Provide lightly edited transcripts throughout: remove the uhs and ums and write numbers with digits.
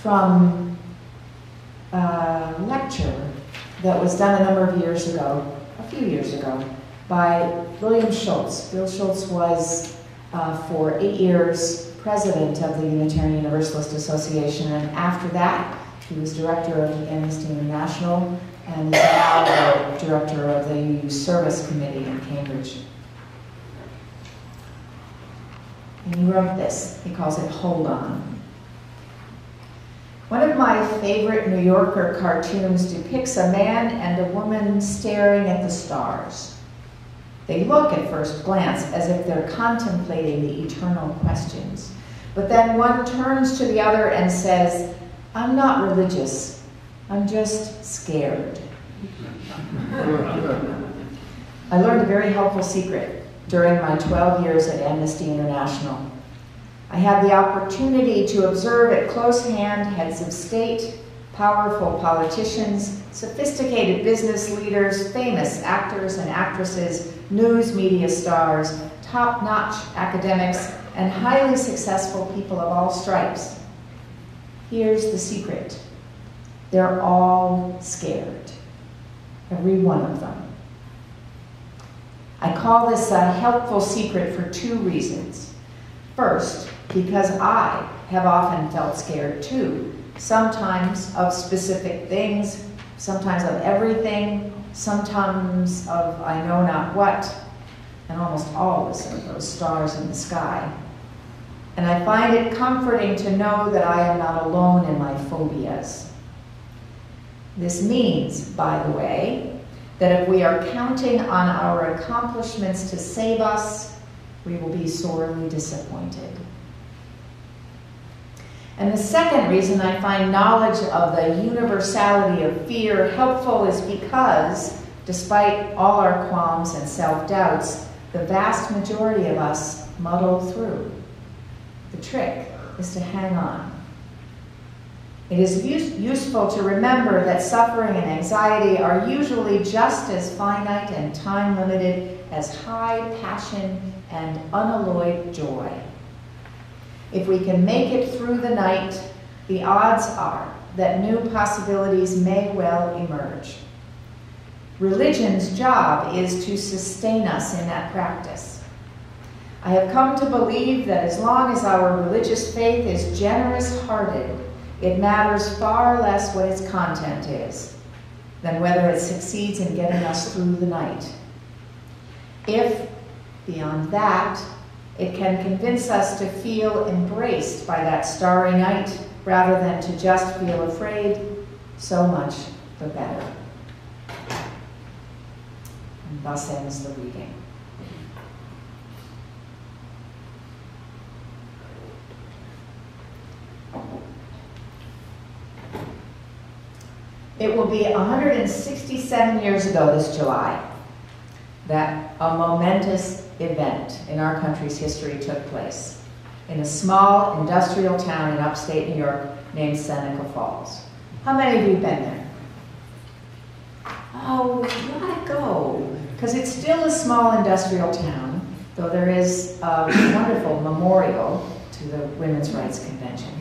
from a lecture that was done a number of years ago, a few years ago, by William Schultz. Bill Schultz was, for 8 years, president of the Unitarian Universalist Association, and after that, he was director of Amnesty International, and is now the director of the UU Service Committee in Cambridge. And he wrote this. He calls it Hold On. One of my favorite New Yorker cartoons depicts a man and a woman staring at the stars. They look at first glance as if they're contemplating the eternal questions. But then one turns to the other and says, "I'm not religious, I'm just scared." I learned a very helpful secret during my 12 years at Amnesty International. I had the opportunity to observe at close hand heads of state, powerful politicians, sophisticated business leaders, famous actors and actresses, news media stars, top-notch academics, and highly successful people of all stripes. Here's the secret. They're all scared. Every one of them. I call this a helpful secret for 2 reasons. First, because I have often felt scared too, sometimes of specific things, sometimes of everything, sometimes of I know not what, and almost always of those stars in the sky. And I find it comforting to know that I am not alone in my phobias. This means, by the way, that if we are counting on our accomplishments to save us, we will be sorely disappointed. And the second reason I find knowledge of the universality of fear helpful is because, despite all our qualms and self-doubts, the vast majority of us muddle through. The trick is to hang on. It is useful to remember that suffering and anxiety are usually just as finite and time-limited as high passion and unalloyed joy. If we can make it through the night, the odds are that new possibilities may well emerge. Religion's job is to sustain us in that practice. I have come to believe that as long as our religious faith is generous-hearted, it matters far less what its content is than whether it succeeds in getting us through the night. If, beyond that, it can convince us to feel embraced by that starry night rather than to just feel afraid, so much the better. And thus ends the reading. It will be 167 years ago this July that a momentous event in our country's history took place in a small industrial town in upstate New York named Seneca Falls. How many of you have been there? Oh, you gotta go, because it's still a small industrial town, though there is a wonderful memorial to the Women's Rights Convention.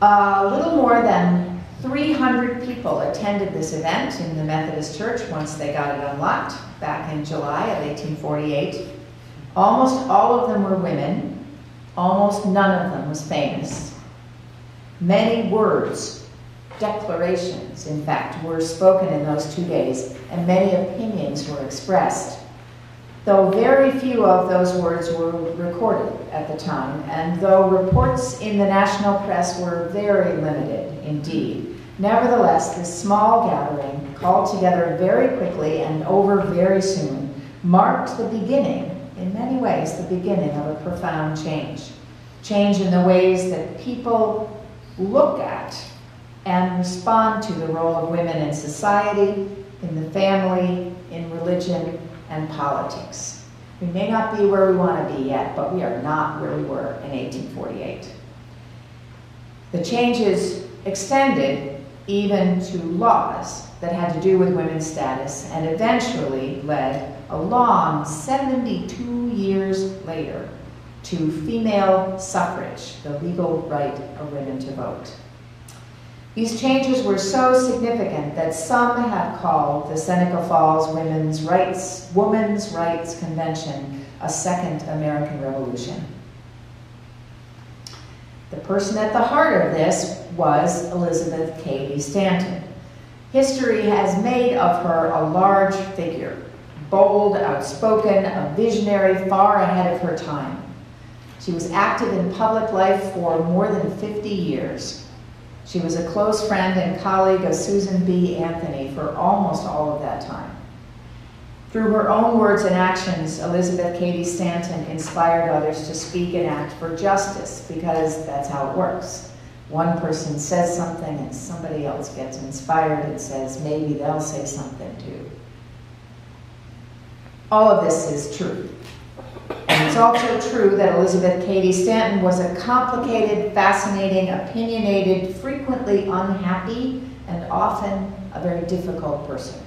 A little more than 300 people attended this event in the Methodist Church once they got it unlocked back in July of 1848. Almost all of them were women. Almost none of them was famous. Many words, declarations, in fact, were spoken in those 2 days, and many opinions were expressed. Though very few of those words were recorded at the time, and though reports in the national press were very limited indeed, nevertheless, this small gathering, called together very quickly and over very soon, marked the beginning, in many ways, the beginning of a profound change. Change in the ways that people look at and respond to the role of women in society, in the family, in religion, and politics. We may not be where we want to be yet, but we are not where we were in 1848. The changes extended even to laws that had to do with women's status and eventually led, a long 72 years later, to female suffrage, the legal right of women to vote. These changes were so significant that some have called the Seneca Falls Women's Rights Convention a second American Revolution. The person at the heart of this was Elizabeth Cady Stanton. History has made of her a large figure, bold, outspoken, a visionary far ahead of her time. She was active in public life for more than 50 years. She was a close friend and colleague of Susan B. Anthony for almost all of that time. Through her own words and actions, Elizabeth Cady Stanton inspired others to speak and act for justice, because that's how it works. One person says something and somebody else gets inspired and says maybe they'll say something too. All of this is true. And it's also true that Elizabeth Cady Stanton was a complicated, fascinating, opinionated, frequently unhappy, and often a very difficult person.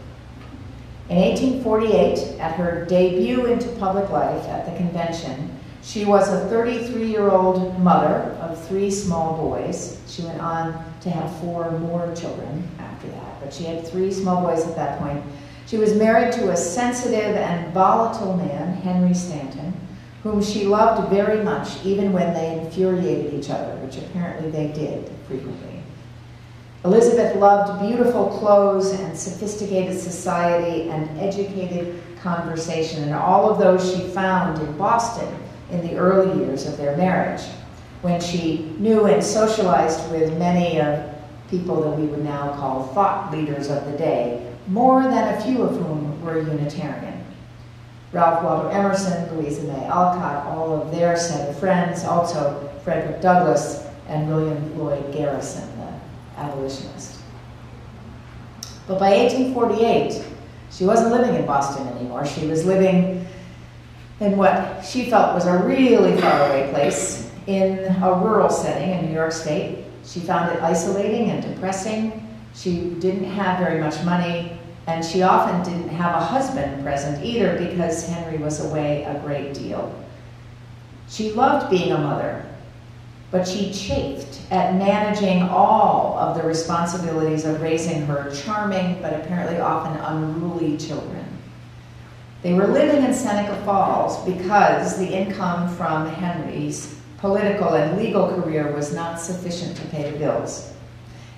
In 1848, at her debut into public life at the convention, she was a 33-year-old mother of 3 small boys. She went on to have 4 more children after that, but she had 3 small boys at that point. She was married to a sensitive and volatile man, Henry Stanton, whom she loved very much, even when they infuriated each other, which apparently they did frequently. Elizabeth loved beautiful clothes and sophisticated society and educated conversation, and all of those she found in Boston in the early years of their marriage, when she knew and socialized with many of people that we would now call thought leaders of the day, more than a few of whom were Unitarian. Ralph Waldo Emerson, Louisa May Alcott, all of their set of friends, also Frederick Douglass and William Lloyd Garrison, the abolitionist. But by 1848, she wasn't living in Boston anymore. She was living in what she felt was a really faraway place in a rural setting in New York State. She found it isolating and depressing. She didn't have very much money, and she often didn't have a husband present either because Henry was away a great deal. She loved being a mother, but she chafed at managing all of the responsibilities of raising her charming but apparently often unruly children. They were living in Seneca Falls because the income from Henry's political and legal career was not sufficient to pay the bills.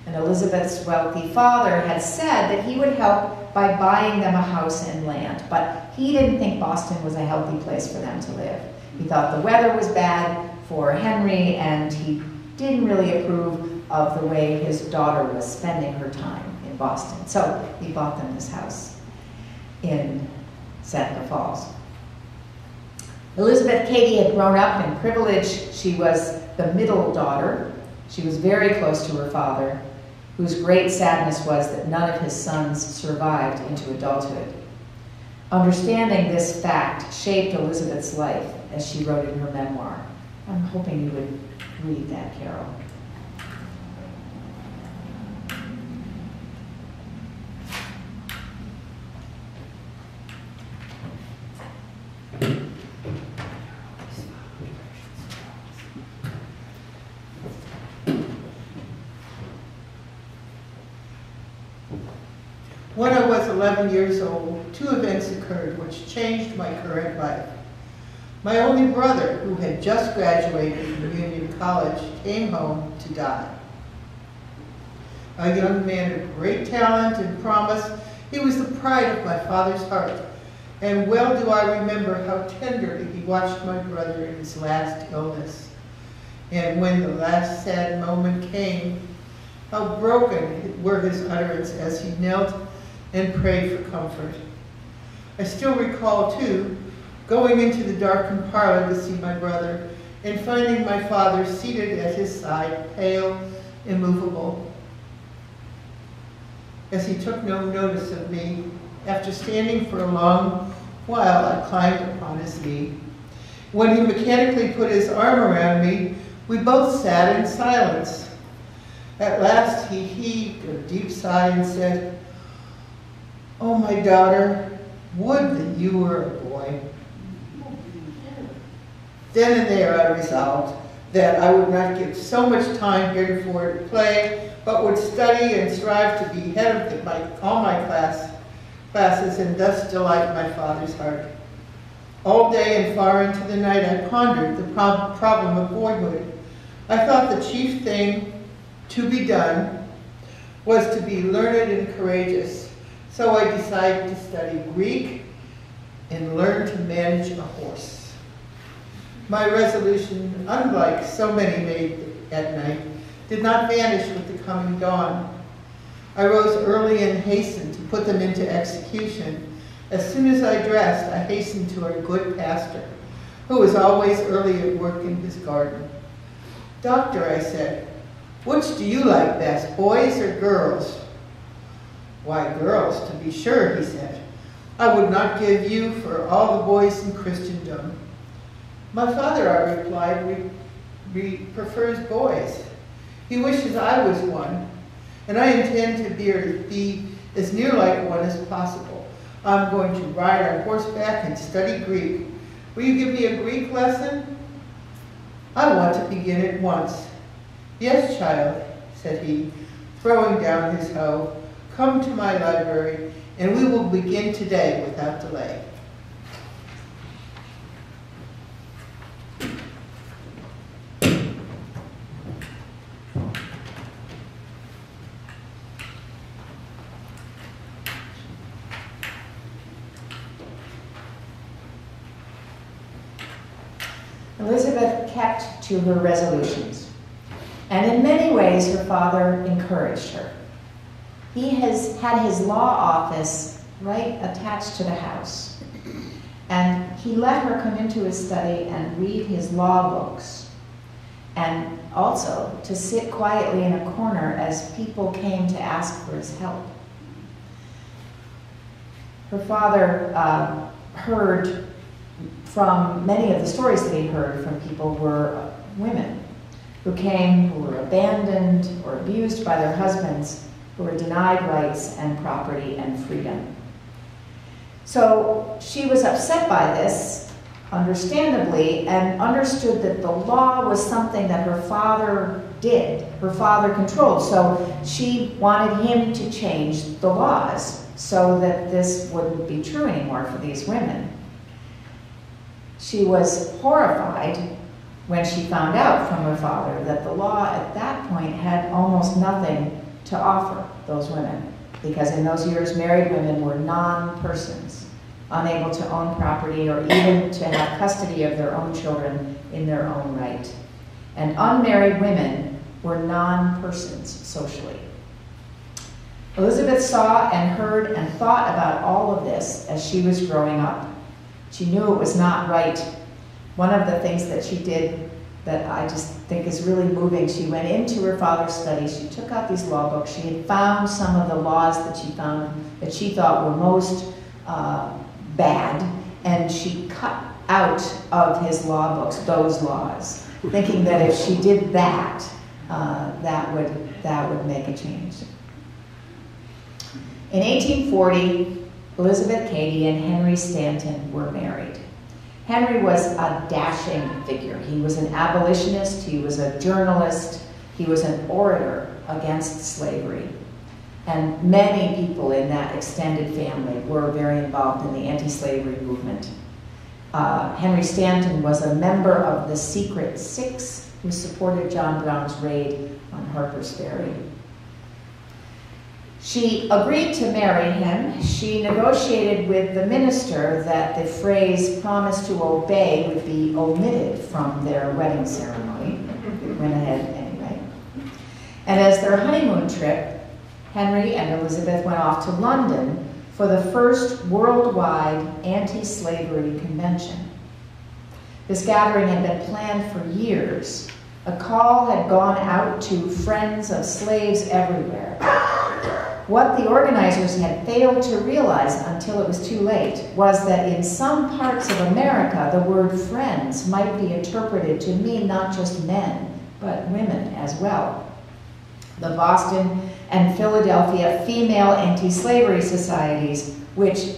And Elizabeth's wealthy father had said that he would help by buying them a house and land, but he didn't think Boston was a healthy place for them to live. He thought the weather was bad for Henry, and he didn't really approve of the way his daughter was spending her time in Boston. So he bought them this house in Seneca Falls. Elizabeth Cady had grown up in privilege. She was the middle daughter. She was very close to her father, whose great sadness was that none of his sons survived into adulthood. Understanding this fact shaped Elizabeth's life, as she wrote in her memoir. I'm hoping you would read that, Carol. When I was 11 years old, 2 events occurred which changed my current life. My only brother, who had just graduated from Union College, came home to die. A young man of great talent and promise, he was the pride of my father's heart. And well do I remember how tenderly he watched my brother in his last illness. And when the last sad moment came, how broken were his utterance as he knelt and prayed for comfort. I still recall, too, going into the darkened parlor to see my brother and finding my father seated at his side, pale, immovable. As he took no notice of me, after standing for a long while, I climbed upon his knee. When he mechanically put his arm around me, we both sat in silence. At last he heaved a deep sigh and said, "Oh, my daughter, would that you were a boy." Then and there I resolved that I would not give so much time heretofore to play, but would study and strive to be head of all my classes and thus delight my father's heart. All day and far into the night I pondered the problem of boyhood. I thought the chief thing to be done was to be learned and courageous, so I decided to study Greek and learn to manage a horse. My resolution, unlike so many made at night, did not vanish with the coming dawn. I rose early and hastened to put them into execution. As soon as I dressed, I hastened to our good pastor, who was always early at work in his garden. "Doctor," I said, "which do you like best, boys or girls?" "Why, girls, to be sure," he said. "I would not give you for all the boys in Christendom." "My father," I replied, prefers boys. He wishes I was one, and I intend to be as near like one as possible. I'm going to ride on horseback and study Greek. Will you give me a Greek lesson?" "I want to begin at once." "Yes, child," said he, throwing down his hoe. "Come to my library, and we will begin today without delay." Elizabeth kept to her resolutions, and in many ways her father encouraged her. He has had his law office right attached to the house, and he let her come into his study and read his law books, and also to sit quietly in a corner as people came to ask for his help. Her father heard from many of the stories that he heard from people were women who came, who were abandoned or abused by their husbands, who were denied rights and property and freedom. So she was upset by this, understandably, and understood that the law was something that her father did, her father controlled. So she wanted him to change the laws so that this wouldn't be true anymore for these women. She was horrified when she found out from her father that the law at that point had almost nothing to offer those women, because in those years married women were non-persons, unable to own property or even to have custody of their own children in their own right. And unmarried women were non-persons socially. Elizabeth saw and heard and thought about all of this as she was growing up. She knew it was not right. One of the things that she did that I just think is really moving, she went into her father's study, she took out these law books, she had found some of the laws that she thought were most bad, and she cut out of his law books those laws, thinking that if she did that, that would make a change. In 1840, Elizabeth Cady and Henry Stanton were married. Henry was a dashing figure. He was an abolitionist, he was a journalist, he was an orator against slavery. And many people in that extended family were very involved in the anti-slavery movement. Henry Stanton was a member of the Secret Six who supported John Brown's raid on Harper's Ferry. She agreed to marry him. She negotiated with the minister that the phrase "promise to obey" would be omitted from their wedding ceremony. It went ahead anyway. And as their honeymoon trip, Henry and Elizabeth went off to London for the first worldwide anti-slavery convention. This gathering had been planned for years. A call had gone out to friends of slaves everywhere. What the organizers had failed to realize until it was too late was that in some parts of America, the word friends might be interpreted to mean not just men, but women as well. The Boston and Philadelphia female anti-slavery societies, which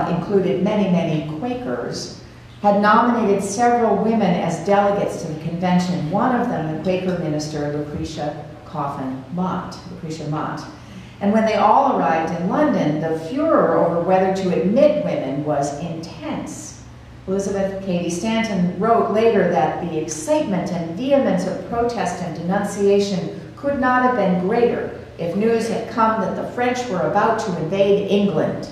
included many, many Quakers, had nominated several women as delegates to the convention, one of them the Quaker minister Lucretia Mott. And when they all arrived in London, the furor over whether to admit women was intense. Elizabeth Cady Stanton wrote later that the excitement and vehemence of protest and denunciation could not have been greater if news had come that the French were about to invade England.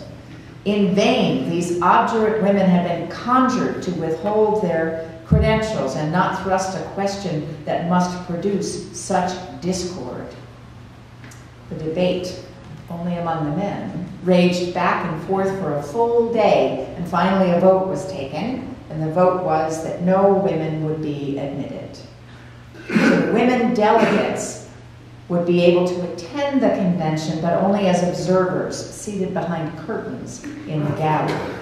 In vain, these obdurate women had been conjured to withhold their credentials and not thrust a question that must produce such discord. The debate, only among the men, raged back and forth for a full day, and finally a vote was taken, and the vote was that no women would be admitted. So the women delegates would be able to attend the convention, but only as observers, seated behind curtains in the gallery.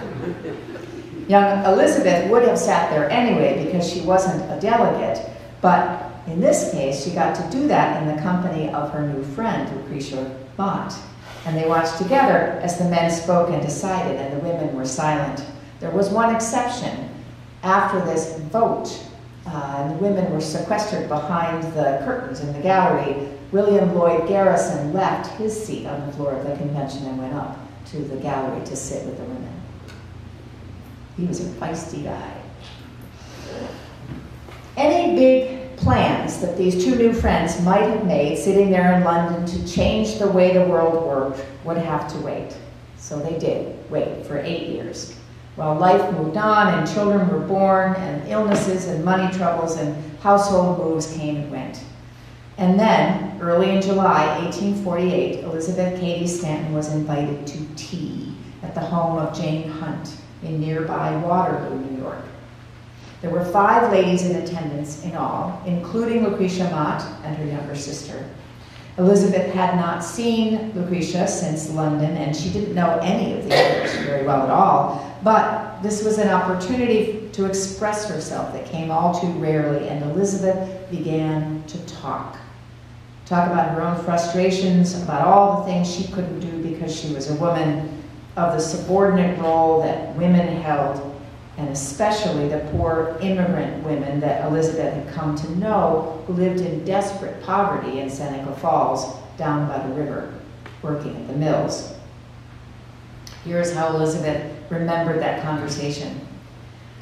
Young Elizabeth would have sat there anyway because she wasn't a delegate, but in this case, she got to do that in the company of her new friend, Lucretia Mott. And they watched together as the men spoke and decided, and the women were silent. There was one exception. After this vote, and the women were sequestered behind the curtains in the gallery, William Lloyd Garrison left his seat on the floor of the convention and went up to the gallery to sit with the women. He was a feisty guy. Any big plans that these two new friends might have made sitting there in London to change the way the world worked would have to wait. So they did wait for 8 years. While life moved on and children were born and illnesses and money troubles and household moves came and went. And then, early in July 1848, Elizabeth Cady Stanton was invited to tea at the home of Jane Hunt in nearby Waterloo, New York. There were 5 ladies in attendance in all, including Lucretia Mott and her younger sister. Elizabeth had not seen Lucretia since London, and she didn't know any of the others very well at all, but this was an opportunity to express herself that came all too rarely, and Elizabeth began to talk about her own frustrations, about all the things she couldn't do because she was a woman, of the subordinate role that women held, and especially the poor immigrant women that Elizabeth had come to know who lived in desperate poverty in Seneca Falls down by the river, working at the mills. Here's how Elizabeth remembered that conversation.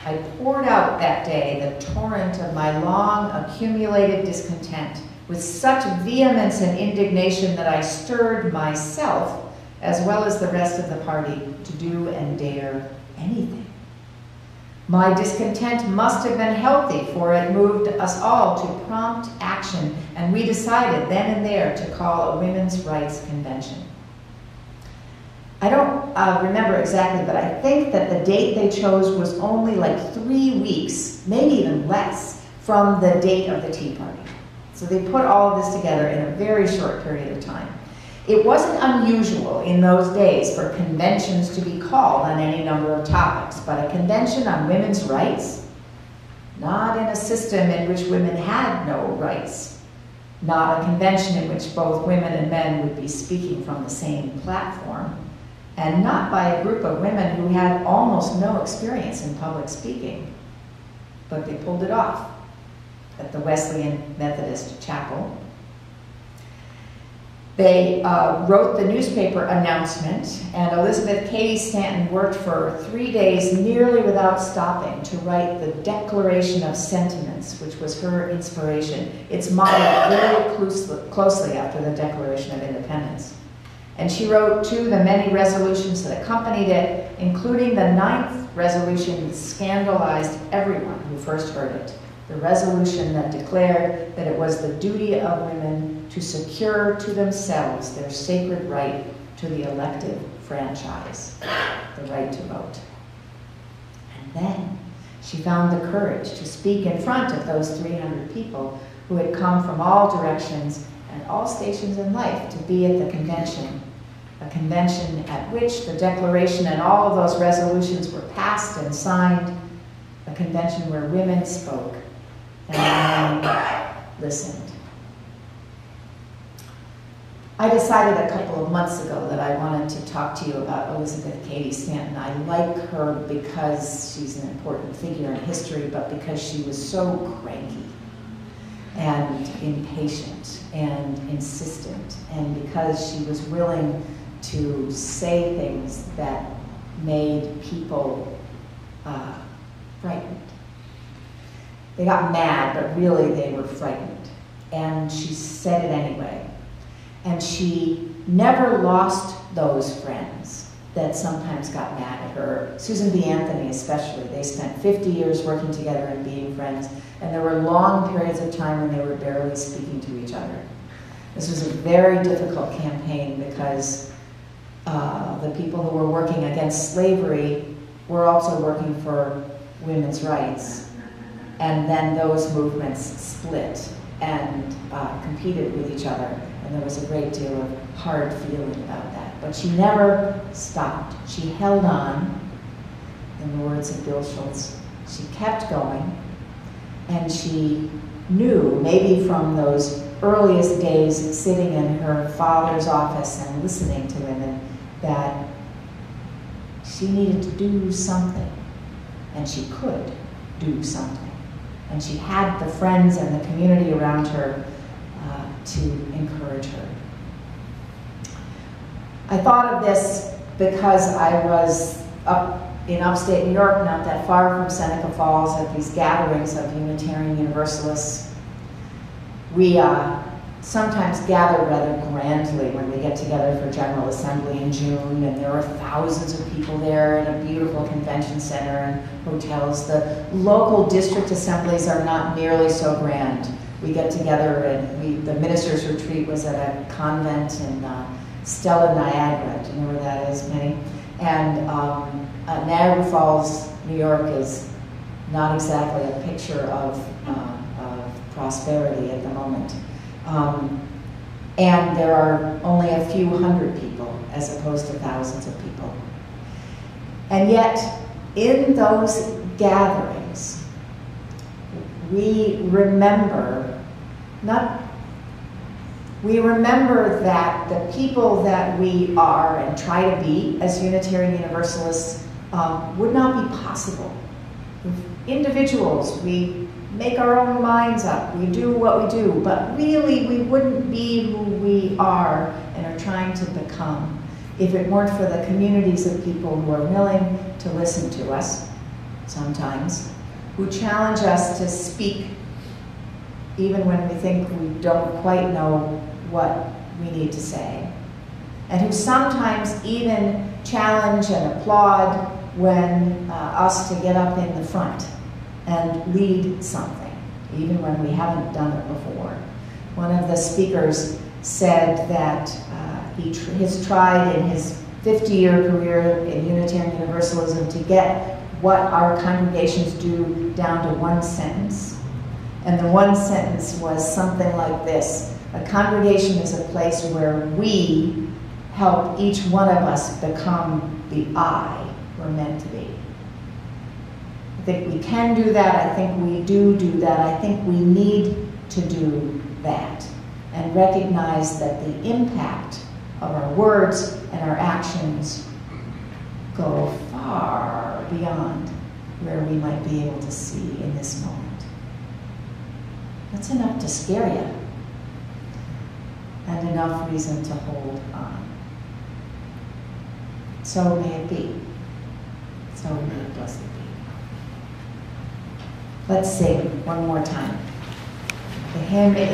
I poured out that day the torrent of my long accumulated discontent with such vehemence and indignation that I stirred myself, as well as the rest of the party, to do and dare anything. My discontent must have been healthy, for it moved us all to prompt action, and we decided then and there to call a women's rights convention. I don't remember exactly, but I think that the date they chose was only like 3 weeks, maybe even less, from the date of the Tea Party. So they put all of this together in a very short period of time. It wasn't unusual in those days for conventions to be called on any number of topics, but a convention on women's rights, not in a system in which women had no rights, not a convention in which both women and men would be speaking from the same platform, and not by a group of women who had almost no experience in public speaking. But they pulled it off at the Wesleyan Methodist Chapel. They wrote the newspaper announcement, and Elizabeth Cady Stanton worked for 3 days nearly without stopping to write the Declaration of Sentiments, which was her inspiration. It's modeled very closely after the Declaration of Independence. And she wrote, too, the many resolutions that accompanied it, including the 9th resolution that scandalized everyone who first heard it. The resolution that declared that it was the duty of women to secure to themselves their sacred right to the elective franchise, the right to vote. And then she found the courage to speak in front of those 300 people who had come from all directions and all stations in life to be at the convention, a convention at which the Declaration and all of those resolutions were passed and signed, a convention where women spoke and men listened. I decided a couple of months ago that I wanted to talk to you about Elizabeth Cady Stanton. I like her because she's an important figure in history, but because she was so cranky and impatient and insistent, and because she was willing to say things that made people frightened. They got mad, but really they were frightened. And she said it anyway. And she never lost those friends that sometimes got mad at her. Susan B. Anthony especially. They spent 50 years working together and being friends. And there were long periods of time when they were barely speaking to each other. This was a very difficult campaign because the people who were working against slavery were also working for women's rights. And then those movements split and competed with each other. And there was a great deal of hard feeling about that. But she never stopped. She held on, in the words of Bill Schultz. She kept going. And she knew, maybe from those earliest days sitting in her father's office and listening to him, that she needed to do something. And she could do something. And she had the friends and the community around her to encourage her. I thought of this because I was up in upstate New York, not that far from Seneca Falls, at these gatherings of Unitarian Universalists. We sometimes gather rather grandly when we get together for General Assembly in June, and there are thousands of people there in a beautiful convention center and hotels. The local district assemblies are not nearly so grand. We get together, and the ministers' retreat was at a convent in Stella, Niagara. Do you know where that is, Minnie? And Niagara Falls, New York is not exactly a picture of prosperity at the moment. And there are only a few hundred people as opposed to thousands of people. And yet, in those gatherings, we remember that the people that we are and try to be as Unitarian Universalists would not be possible. Individuals, we make our own minds up, we do what we do, but really we wouldn't be who we are and are trying to become if it weren't for the communities of people who are willing to listen to us sometimes, who challenge us to speak even when we think we don't quite know what we need to say, and who sometimes even challenge and applaud when asked to get up in the front and lead something, even when we haven't done it before. One of the speakers said that he has tried in his 50-year career in Unitarian Universalism to get what our congregations do down to one sentence. And the one sentence was something like this: a congregation is a place where we help each one of us become the I we're meant to be. I think we can do that. I think we do that. I think we need to do that and recognize that the impact of our words and our actions go far beyond where we might be able to see in this moment. That's enough to scare you, and enough reason to hold on. So may it be. So may it blessed be. Let's sing one more time. The hymn is